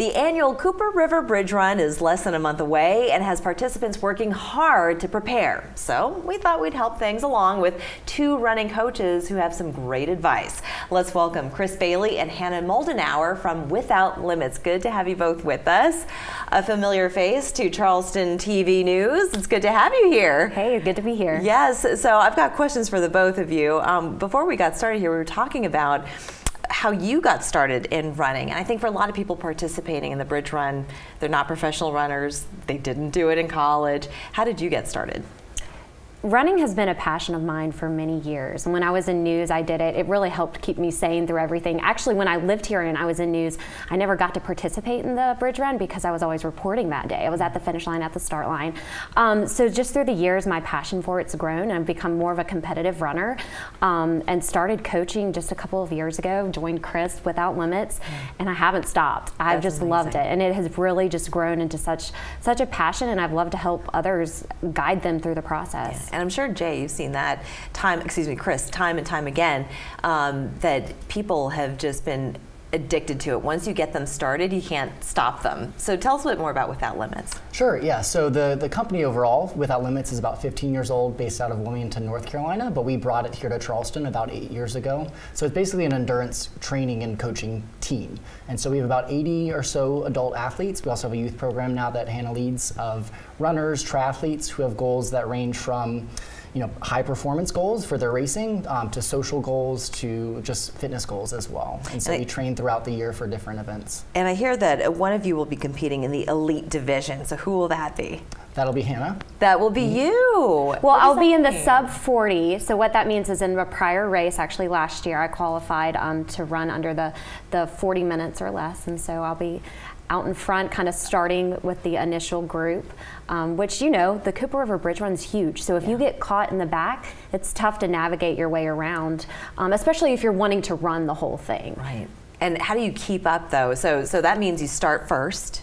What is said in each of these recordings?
The annual Cooper River Bridge Run is less than a month away and has participants working hard to prepare. So we thought we'd help things along with two running coaches who have some great advice. Let's welcome Chris Bailey and Hannah Moldenhauer from Without Limits. Good to have you both with us. A familiar face to Charleston TV News. It's good to have you here. Hey, good to be here. Yes, so I've got questions for the both of you. Before we got started here, we were talking about how you got started in running. And I think for a lot of people participating in the Bridge Run, they're not professional runners. They didn't do it in college. How did you get started? Running has been a passion of mine for many years. And when I was in news, I did it. It really helped keep me sane through everything. Actually, when I lived here and I was in news, I never got to participate in the Bridge Run because I was always reporting that day. I was at the finish line, at the start line. So just through the years, my passion for it's grown, and I've become more of a competitive runner, and started coaching just a couple of years ago, joined Chris Without Limits, and I haven't stopped. I've just loved it. And it has really just grown into such a passion, and I've loved to help others, guide them through the process. Yeah. And I'm sure, Jay, you've seen that Chris, time and time again, that people have just been addicted to it. Once you get them started, you can't stop them. So tell us a bit more about Without Limits. Sure, yeah. So the company overall, Without Limits, is about 15 years old, based out of Wilmington, North Carolina, but we brought it here to Charleston about 8 years ago. So it's basically an endurance training and coaching team. And so we have about 80 or so adult athletes. We also have a youth program now that Hannah leads of runners, triathletes who have goals that range from high performance goals for their racing, to social goals, to just fitness goals as well. And so we train throughout the year for different events. And I hear that one of you will be competing in the elite division. So who will that be? That'll be Hannah. That will be you. Well, I'll be in the sub 40. So what that means is in a prior race, actually last year, I qualified to run under the 40 minutes or less. And so I'll be out in front, kind of starting with the initial group, which, the Cooper River Bridge Run is huge. So if you get caught in the back, it's tough to navigate your way around, especially if you're wanting to run the whole thing. Right. And how do you keep up, though? So that means you start first,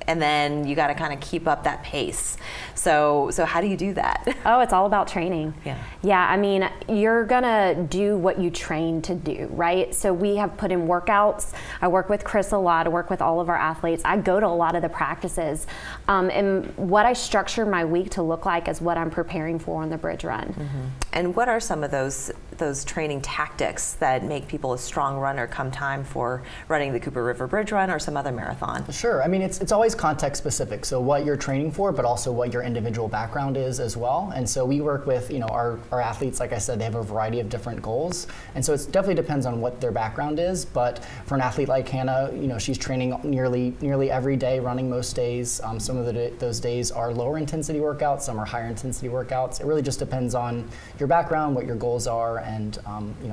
and then you got to kind of keep up that pace. So how do you do that? Oh, it's all about training. Yeah. Yeah, I mean, you're gonna do what you train to do, right? So we have put in workouts. I work with Chris a lot. I work with all of our athletes. I go to a lot of the practices. And what I structure my week to look like is what I'm preparing for on the Bridge Run. Mm-hmm. And what are some of those training tactics that make people a strong runner come time for running the Cooper River Bridge Run or some other marathon? Sure. I mean, it's always context specific. So what you're training for, but also what your individual background is as well. And so we work with our athletes. Like I said, they have a variety of different goals, and so it definitely depends on what their background is. But for an athlete like Hannah, she's training nearly every day, running most days. Some of those days are lower intensity workouts, some are higher intensity workouts. It really just depends on your background, what your goals are, and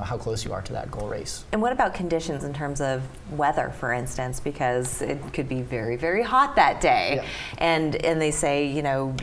how close you are to that goal race. And what about conditions in terms of weather, for instance, because it could be very, very hot that day. Yeah. And they say,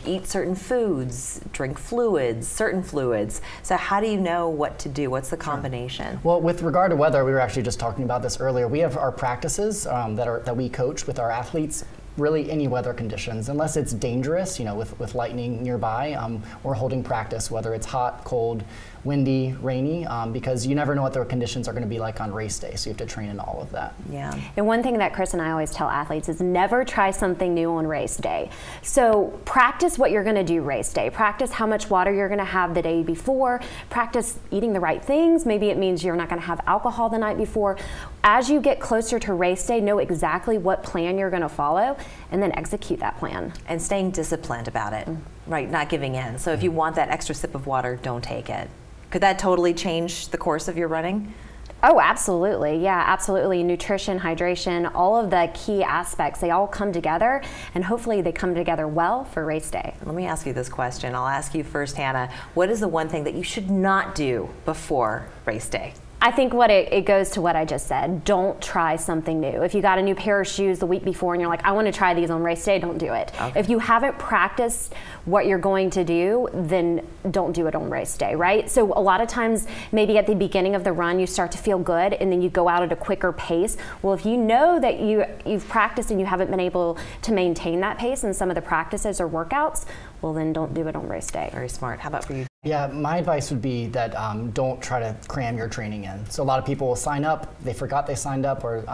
eat certain foods, drink fluids, certain fluids. So how do you know what to do? What's the combination? Sure. Well, with regard to weather, we were actually just talking about this earlier. We have our practices that we coach with our athletes. Really any weather conditions, unless it's dangerous, with lightning nearby, we're holding practice, whether it's hot, cold, windy, rainy, because you never know what the conditions are going to be like on race day, so you have to train in all of that. Yeah. And one thing that Chris and I always tell athletes is never try something new on race day. So practice what you're going to do race day. Practice how much water you're going to have the day before. Practice eating the right things. Maybe it means you're not going to have alcohol the night before. As you get closer to race day, know exactly what plan you're going to follow, and then execute that plan. And staying disciplined about it, right? Not giving in. So if you want that extra sip of water, don't take it. Could that totally change the course of your running? Oh, absolutely. Yeah, absolutely. Nutrition, hydration, all of the key aspects, they all come together, and hopefully they come together well for race day. Let me ask you this question. I'll ask you first, Hannah. What is the one thing that you should not do before race day? I think it goes to what I just said. Don't try something new. If you got a new pair of shoes the week before and you're like, I want to try these on race day, don't do it. Okay. If you haven't practiced what you're going to do, then don't do it on race day, right? So a lot of times, maybe at the beginning of the run, you start to feel good and then you go out at a quicker pace. Well, if you know that you've practiced and you haven't been able to maintain that pace in some of the practices or workouts, well, then don't do it on race day. Very smart. How about for you? Yeah, my advice would be that don't try to cram your training in. So a lot of people will sign up, they forgot they signed up, or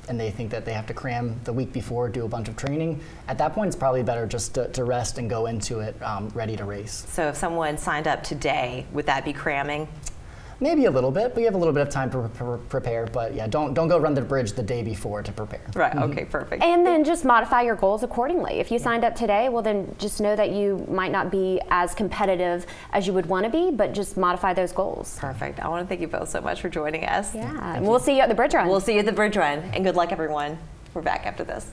and they think that they have to cram the week before, do a bunch of training. At that point, it's probably better just to rest and go into it ready to race. So if someone signed up today, would that be cramming? Maybe a little bit, but you have a little bit of time to prepare. But yeah, don't go run the bridge the day before to prepare. Right, okay, perfect. And then just modify your goals accordingly. If you signed up today, well then just know that you might not be as competitive as you would want to be, but just modify those goals. Perfect. I want to thank you both so much for joining us. Yeah, and we'll see you at the bridge run. We'll see you at the bridge run, and good luck everyone. We're back after this.